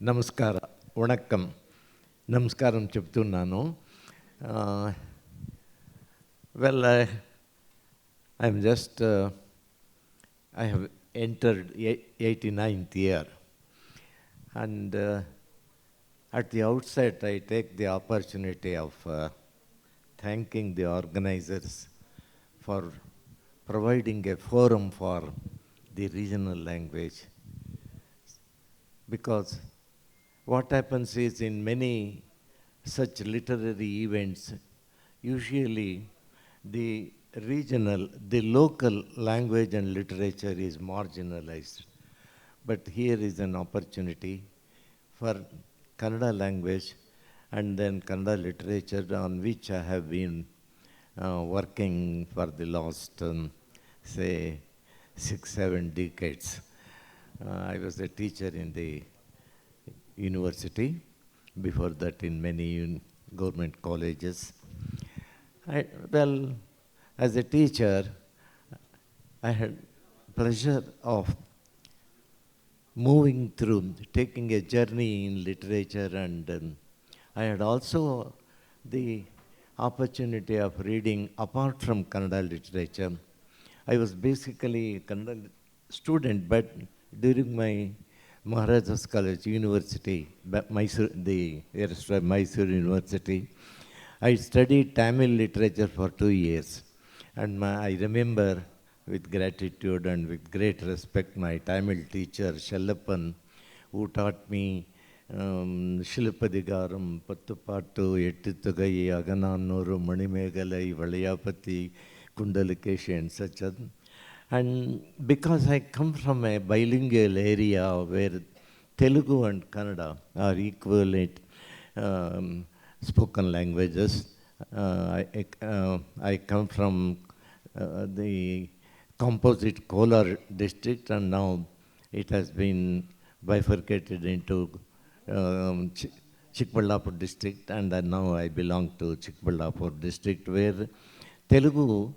నమస్కార వణక్కం నమస్కారం చెప్తున్నాను. Well, I'm just, I have entered 89th year, and at the outset I take the opportunity of thanking the organizers for providing a forum for the regional language, because what happens is in many such literary events, usually the the local language and literature is marginalized. But here is an opportunity for Kannada language and then Kannada literature, on which I have been working for the last, say, 6-7 decades. I was a teacher in the university, before that in many government colleges. Well, as a teacher, I had pleasure of moving through, taking a journey in literature, and I had also the opportunity of reading apart from Kannada literature. I was basically a Kannada student, but during my Maharaja's College University, Mysore, the erstwhile Mysore University, I studied Tamil literature for 2 years. And I remember with gratitude and with great respect my Tamil teacher, Shellappan, who taught me Shilapadigaram, Pattupattu, Ettittugai, Aganannuru, Manimegalai, Valayapati, Kundalikeshi, and such. And because I come from a bilingual area where Telugu and Kannada are equivalent spoken languages, I come from the composite Kolar district, and now it has been bifurcated into Chikballapur district, and now I belong to Chikballapur district, where Telugu,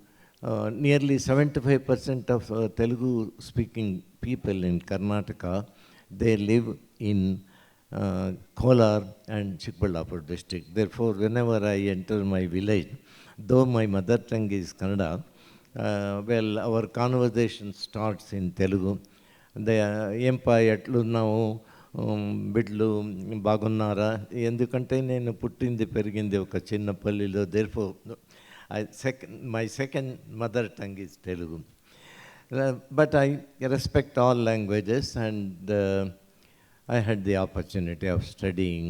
nearly 75% of Telugu speaking people in Karnataka, they live in Kolar and Chikballapur district. Therefore, whenever I enter my village, though my mother tongue is Kannada, well, our conversation starts in Telugu. Empa etlu now బిడ్లు బాగున్నారా, ఎందుకంటే నేను పుట్టింది పెరిగింది ఒక చిన్న పల్లిలో. therefore my second mother tongue is Telugu. But I respect all languages, and I had the opportunity of studying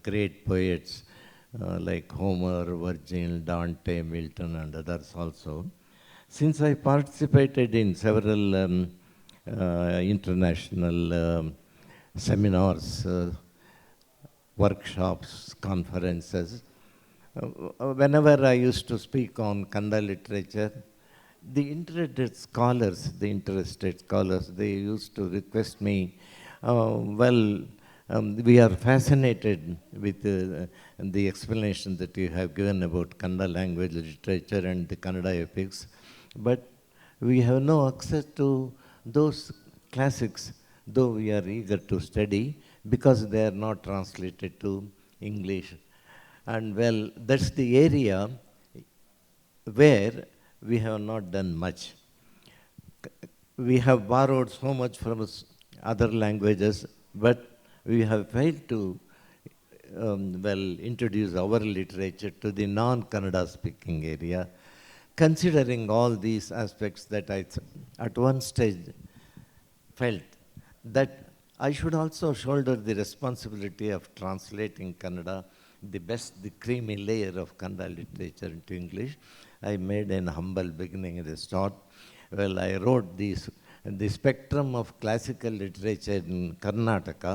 great poets like Homer, Virgil, Dante, Milton, and others also. Since I participated in several international seminars, workshops, conferences, whenever I used to speak on Kannada literature, the interested scholars, they used to request me, we are fascinated with the explanation that you have given about Kannada language, literature, and the Kannada epics, but we have no access to those classics, though we are eager to study, because they are not translated to English. And well, that's the area where we have not done much. We have borrowed so much from other languages, but we have failed to introduce our literature to the non-Kannada speaking area. Considering all these aspects, that I at one stage felt that I should also shoulder the responsibility of translating Kannada, the creamy layer of Kannada literature, into English. I made an humble beginning at the start. Well, I wrote the spectrum of classical literature in Karnataka,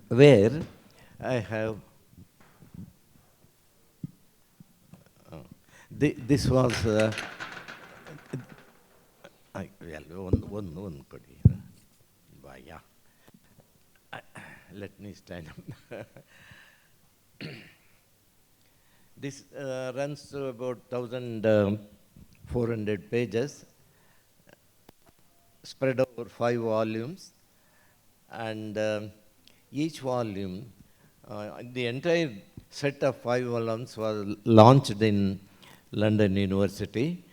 where I have, this was, one kodi. Yeah. Let me stand up. This runs to about 1,400 pages, spread over 5 volumes. And each volume, the entire set of 5 volumes was launched in London University,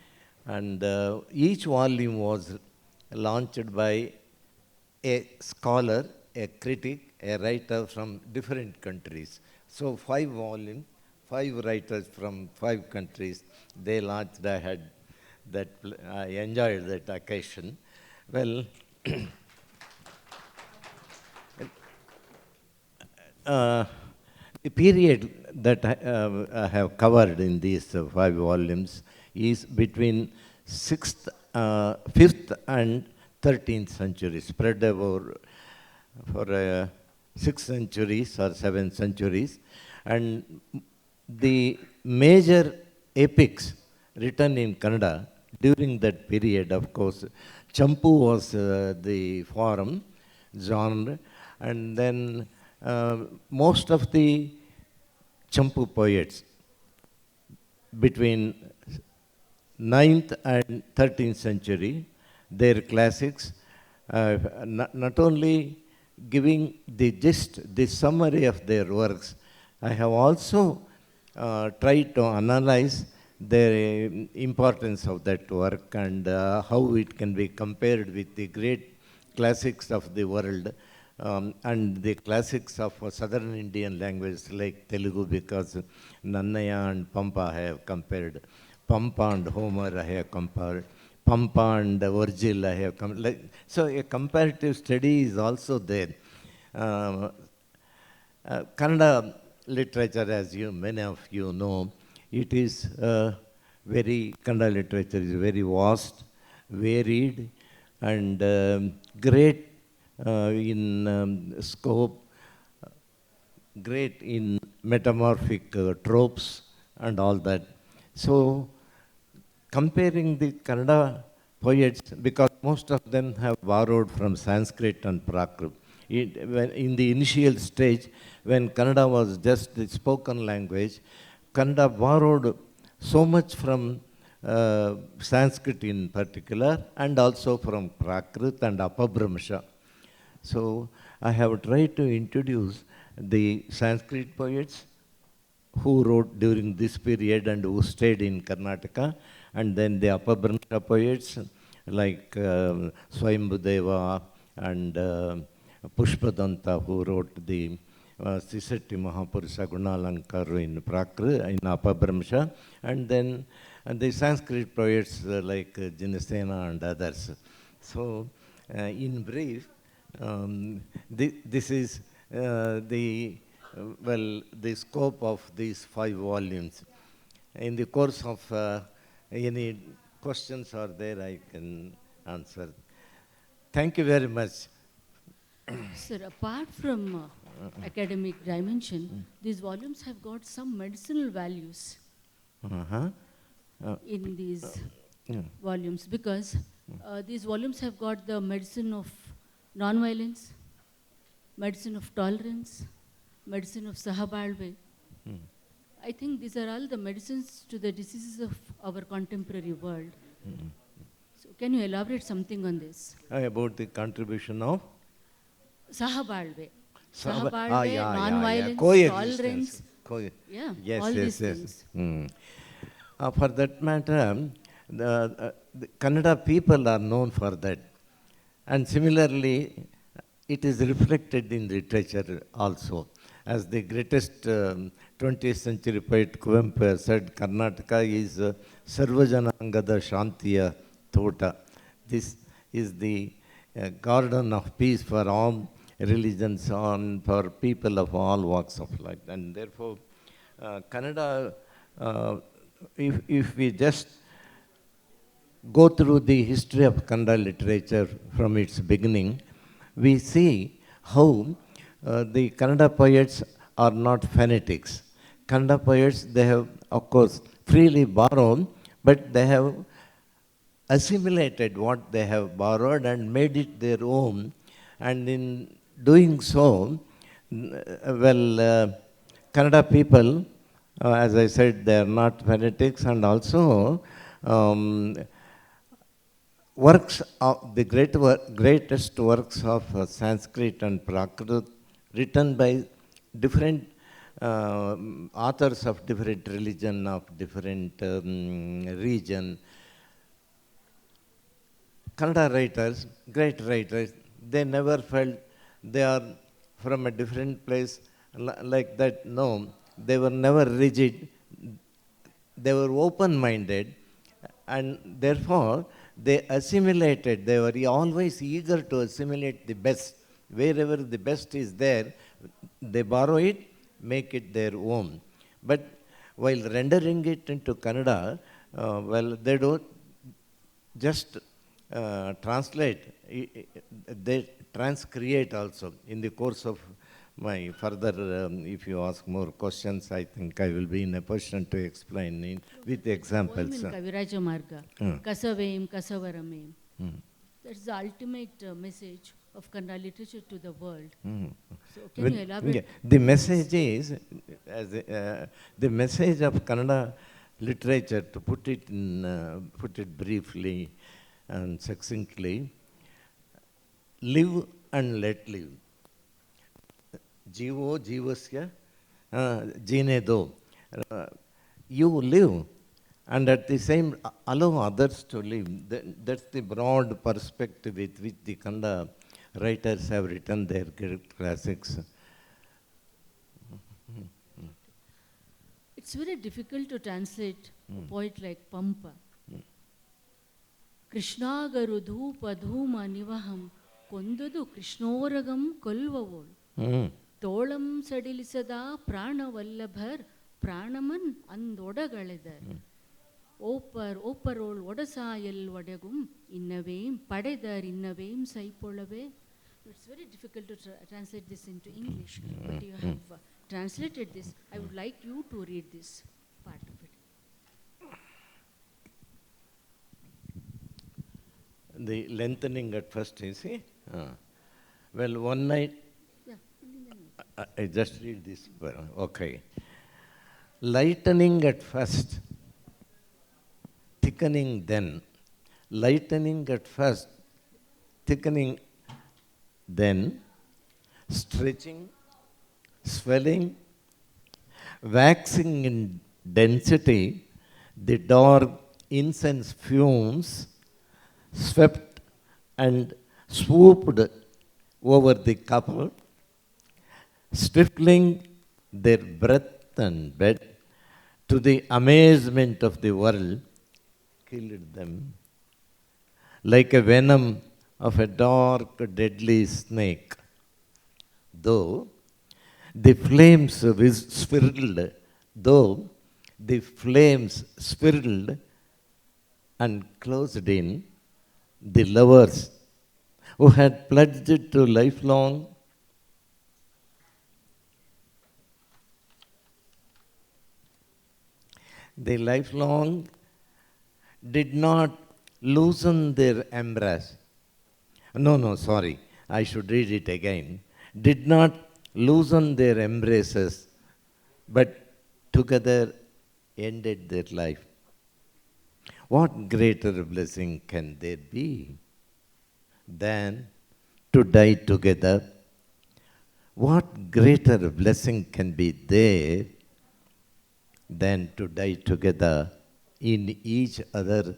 and each volume was launched by a scholar, a critic, a writer from different countries. So 5 volumes, 5 writers from 5 countries, they launched. I had that, I enjoyed that occasion. Well, uh, the period that I have covered in these 5 volumes is between 5th and 13th century, spread over for 6 centuries or 7 centuries. And the major epics written in Kannada during that period, of course, Champu was the form, genre, and then most of the Champu poets between 9th and 13th century, their classics, not only giving the gist, the summary of their works, I have also tried to analyze the importance of that work and how it can be compared with the great classics of the world, and the classics of southern Indian language like Telugu, because Nannaya and Pampa I have compared. Pampa and Homer I have compared. Pampa and Virgil I have compared. So a comparative study is also there. Uh, Kannada literature, as many of you know, it is Kannada literature is very vast, varied, and great in scope, great in metamorphic tropes and all that. So, comparing the Kannada poets, because most of them have borrowed from Sanskrit and Prakrit. In the initial stage, when Kannada was just the spoken language, Kannada borrowed so much from Sanskrit in particular, and also from Prakrit and Apabhramsha. So I have tried to introduce the Sanskrit poets who wrote during this period and who stayed in Karnataka, and then the Apabhramsha poets like Swayambhudeva and Pushpadanta, who wrote the Sisatti Mahapurusha Gunalankar in Prakrit, in Apabhramsha, and then the Sanskrit poets like Jinasena and others. So, in brief, this is the scope of these 5 volumes. In the course of any questions are there, I can answer. Thank you very much. Sir, apart from academic dimension, these volumes have got some medicinal values in these volumes, because these volumes have got the medicine of non-violence, medicine of tolerance, medicine of Sahabalve. I think these are all the medicines to the diseases of our contemporary world. So can you elaborate something on this? About the contribution of? Sahabalve. Yeah, non-violence, coexistence. tolerance. All these things. For that matter, the Kannada people are known for that. And similarly, it is reflected in literature also. As the greatest 20th century poet Kuvempu said, Karnataka is Sarvajanangada Shantiya Tota. This is the garden of peace for all religions and for people of all walks of life. And therefore, Kannada, if we just go through the history of Kannada literature from its beginning, we see how the Kannada poets are not fanatics. Kannada poets, they have, of course, freely borrowed, but they have assimilated what they have borrowed and made it their own. And in doing so, Kannada people, as I said, they are not fanatics, and also works of the greatest works of Sanskrit and Prakrit written by different authors of different religion, of different region. Kannada writers, great writers, they never felt they are from a different place like that. No, they were never rigid. They were open-minded, and therefore they assimilated. They were always eager to assimilate the best. Wherever the best is there, they borrow it, make it their own. But while rendering it into Kannada, they don't just translate, they transcreate also. In the course of my further, if you ask more questions, I think I will be in a position to explain with examples. Kaviraja Marga, Kasavem, Kasavaramem. That's the ultimate message of Kannada literature to the world. So can you elaborate? Yeah, the message is, the message of Kannada literature, to put it briefly and succinctly, live and let live. Jivo jivasya jinedo. You live, and at the same allow others to live. That's the broad perspective with which the Kannada writers have written their classics. It's very difficult to translate a poet like Pampa. Krishnagaru dhupa dhuma nivaham kondudu Krishnoragam kolvavol. Tolam sadilisada pranavallabhar pranaman andodagalidar. Oparol odasayal vadagum innavem padedar innavem saipolave. It's very difficult to translate this into English, but you have translated this. I would like you to read this part of it. The lengthening at first, you see? Well, one night, I just read this. Okay. Lightening at first, thickening then. Lightening at first, thickening then, stretching, swelling, waxing in density, the dark incense fumes swept and swooped over the couple, stifling their breath and bed, to the amazement of the world, killed them like a venom of a dark, deadly snake. Though the flames swirled and closed in, the lovers who had pledged to lifelong did not loosen their embrace. No, sorry, I should read it again. Did not loosen their embraces, but together ended their life. What greater blessing can there be than to die together? What greater blessing can be there than to die together in each other's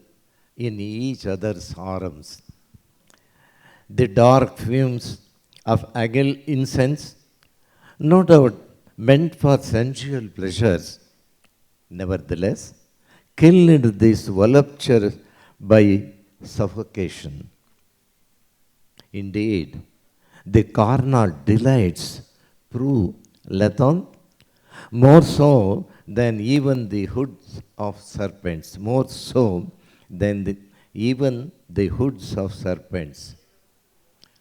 arms? The dark fumes of agile incense, no doubt meant for sensual pleasures, nevertheless killed this volupture by suffocation. Indeed, the carnal delights prove lethal, more so than even the hoods of serpents, more so than even the hoods of serpents.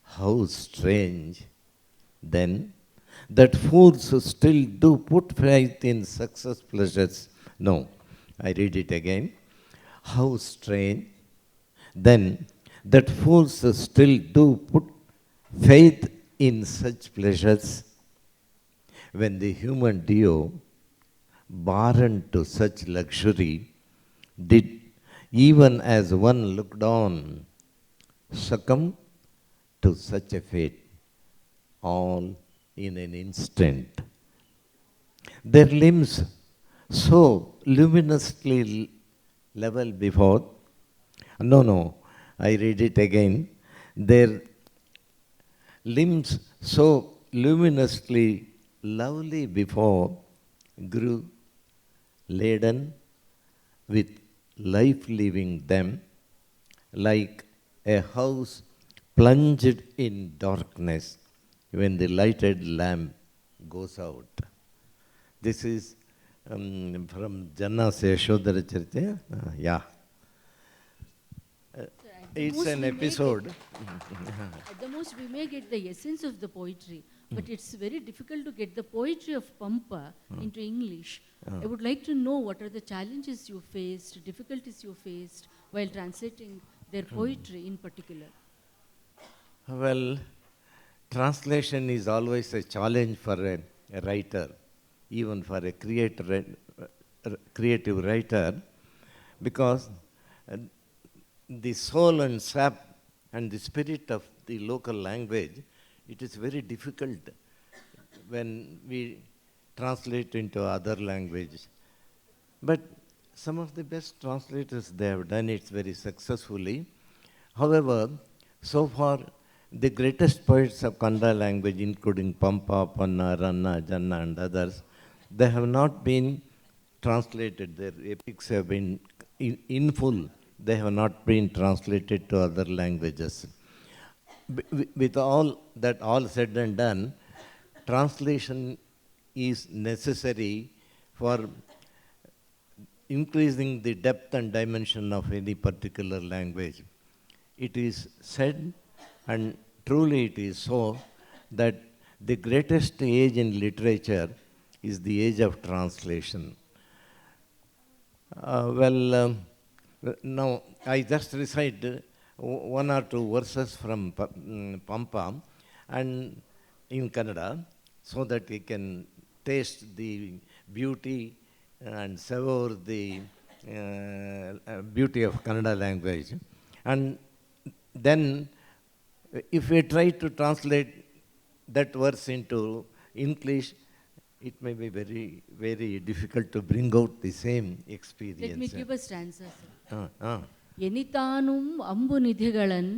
How strange, then, that fools still do put faith in success pleasures. No, I read it again. How strange, then, that fools still do put faith in such pleasures, when the human Dio, barren to such luxury, did, even as one looked on, succumb to such a fate, all in an instant. Their limbs so luminously level before. No, I read it again. Their limbs so luminously lovely before grew laden with life leaving them like a house plunged in darkness when the lighted lamp goes out. This is from Janna's Yashodhara Charita. Yeah. It's an episode. At the most, we may get the essence of the poetry, but it's very difficult to get the poetry of Pampa into English. I would like to know what are the challenges you faced, difficulties you faced while translating their poetry in particular. Well, translation is always a challenge for a writer, even for a creative writer, because the soul and sap and the spirit of the local language, it is very difficult when we translate into other languages. But some of the best translators, they have done it very successfully. However, so far, the greatest poets of Kannada language, including Pampa, Panna, Ranna, Janna, and others, they have not been translated. Their epics have been in full. They have not been translated to other languages. With all that all said and done, translation is necessary for increasing the depth and dimension of any particular language. It is said, and truly it is so, that the greatest age in literature is the age of translation. Now I just recite one or two verses from Pampa and in Kannada, so that you can taste the beauty and savor the beauty of Kannada language. And then if we try to translate that verse into English, it may be very, very difficult to bring out the same experience. Let me give a stanza, sir. ಎನಿತಾನುಂ ಅಂಬು ನಿಧಿಗಳನ್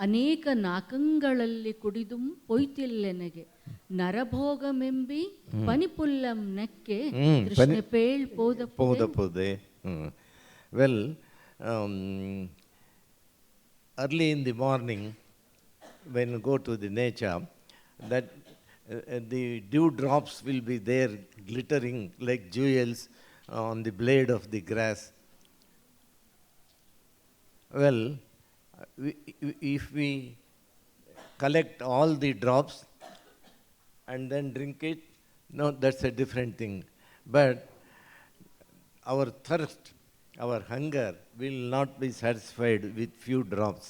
ಅನೇಕ ನಾಕಂಗಳಲ್ಲಿ ಕುಡಿದುಂ ಪೊಯ್ತಿಲ್ಲೆನಗೆ ನರಭೋಗಮೆಂಬಿ ಪನಿಪುಲ್ಲಂ ನೆಕ್ಕೆ Krishna ಪೇಳ್ ಪೋದಪುದೆ. Well, early in the morning, when you go to the nature, that the dewdrops will be there glittering like jewels on the blade of the grass. Well, if we collect all the drops and then drink it, no, that's a different thing. But our thirst, our hunger will not be satisfied with few drops.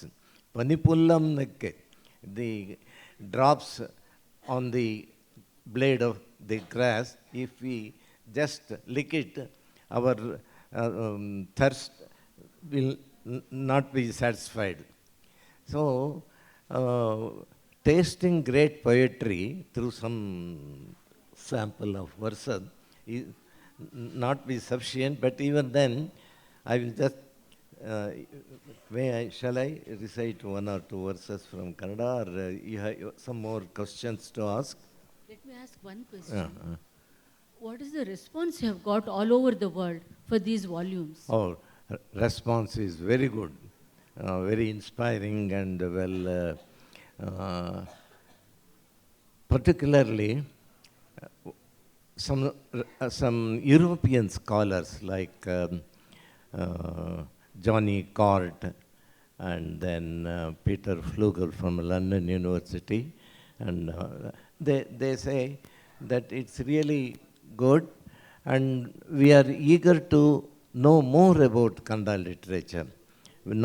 Panipullam nekke, the drops on the blade of the grass, if we just lick it, our thirst will not be satisfied. So, tasting great poetry through some sample of verses is not be sufficient, but even then, I will just, shall I recite one or two verses from Kannada, or you have some more questions to ask? Let me ask one question. What is the response you have got all over the world for these volumes? Oh, response is very good, very inspiring, and particularly some European scholars like Johnny Cort and then Peter Flugel from London University, and they say that it's really good, and we are eager to know more about Kannada literature.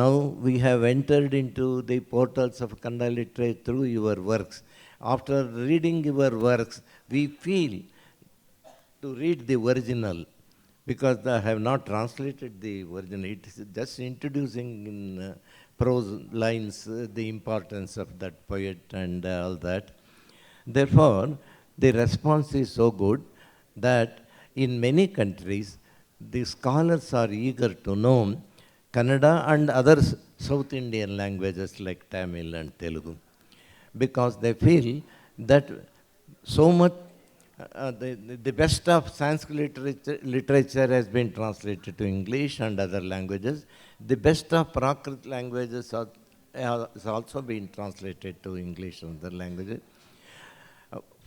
Now we have entered into the portals of Kannada literature through your works. After reading your works, we feel to read the original, because I have not translated the original. It is just introducing in prose lines, the importance of that poet and all that. Therefore, the response is so good that in many countries, the scholars are eager to know Kannada and other South Indian languages like Tamil and Telugu, because they feel that so much the best of Sanskrit literature has been translated to English and other languages. The best of Prakrit languages has also been translated to English and other languages.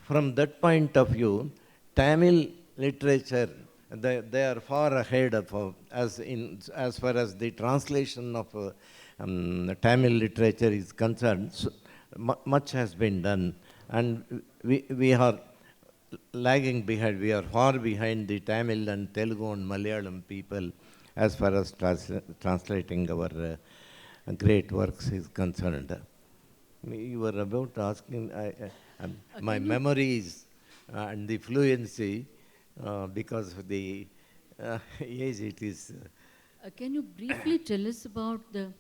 From that point of view, Tamil literature, they are far ahead of, as far as the translation of Tamil literature is concerned. So, much has been done, and we are lagging behind. We are far behind the Tamil and Telugu and Malayalam people as far as translating our great works is concerned. You were about asking, my memories and the fluency, because of the age it is. Can you briefly tell us about the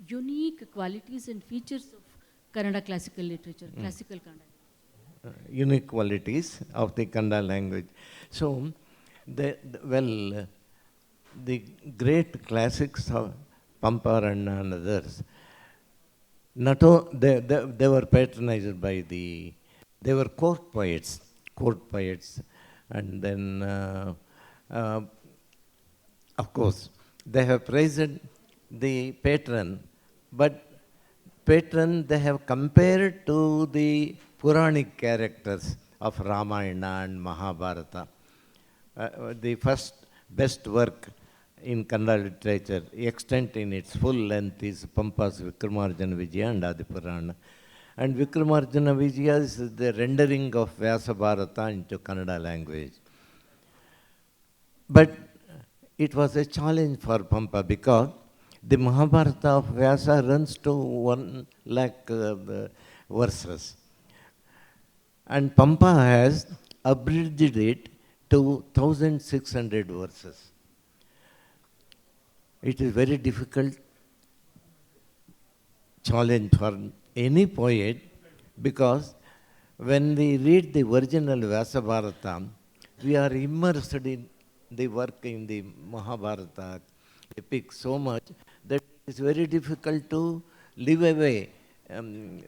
unique qualities and features of Kannada classical literature, classical Kannada? Unique qualities of the Kannada language. So, the great classics of Pampa and others, they were patronized by they were court poets, and then, of course, they have praised the patron, but they have compared to the Puranic characters of Ramayana and Mahabharata. The first best work in Kannada literature, extant in its full length, is Pampa's Vikramarjuna Vijaya and Adipurana. And Vikramarjuna Vijaya is the rendering of Vyasa Bharata into Kannada language. But it was a challenge for Pampa because the Mahabharata of Vyasa runs to 1 lakh verses. And Pampa has abridged it to 1600 verses. It is very difficult challenge for any poet, because when we read the original Vyasa Bharata, we are immersed in the work in the Mahabharata epic so much that it is very difficult to live away,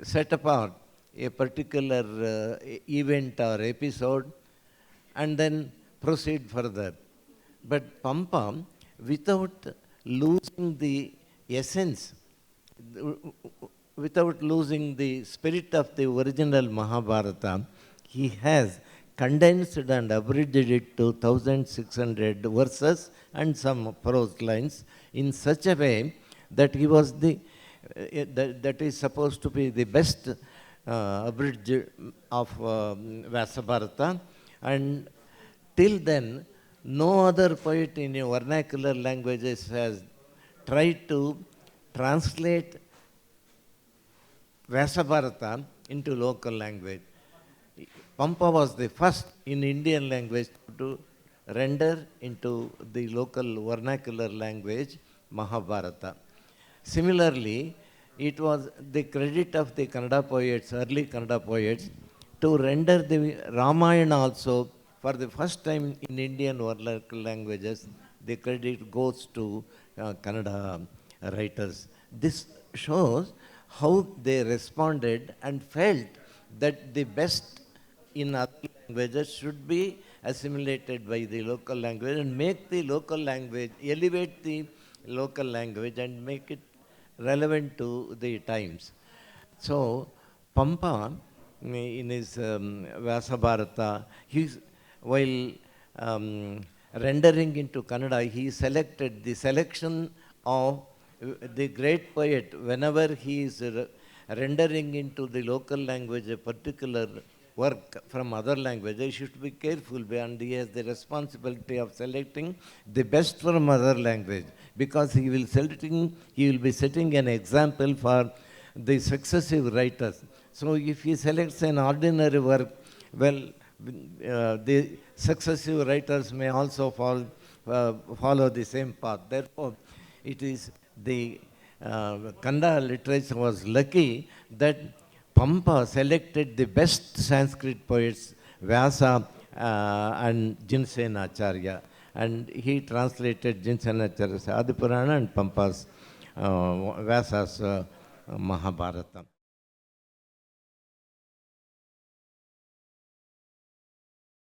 set apart a particular event or episode and then proceed further. But Pampa, without losing the essence, without losing the spirit of the original Mahabharata, he has condensed and abridged it to 1600 verses and some prose lines in such a way that he was that is supposed to be the best abridged of Vyasa, and till then no other poet in vernacular languages has tried to translate Vyasa into local language. Pampa was the first in Indian language to render into the local vernacular language Mahabharata. Similarly, it was the credit of the Kannada poets, early Kannada poets, to render the Ramayana also for the first time in Indian vernacular languages. The credit goes to Kannada writers. This shows how they responded and felt that the best in other languages should be assimilated by the local language and make the local language, elevate the local language and make it relevant to the times. So, Pampa, in his Vyasa Bharata, while rendering into Kannada, he selected the selection of the great poet. Whenever he is rendering into the local language a particular work from other languages, he should be careful, and he has the responsibility of selecting the best from other language, because he will be setting an example for the successive writers. So if he selects an ordinary work, well, the successive writers may also follow the same path. Therefore, it is the Kannada literature was lucky that Pampa selected the best Sanskrit poets, Vyasa and Jinsenacharya, and he translated Jinsenacharya's Adi Purana and Pampa's Vyasa's Mahabharata.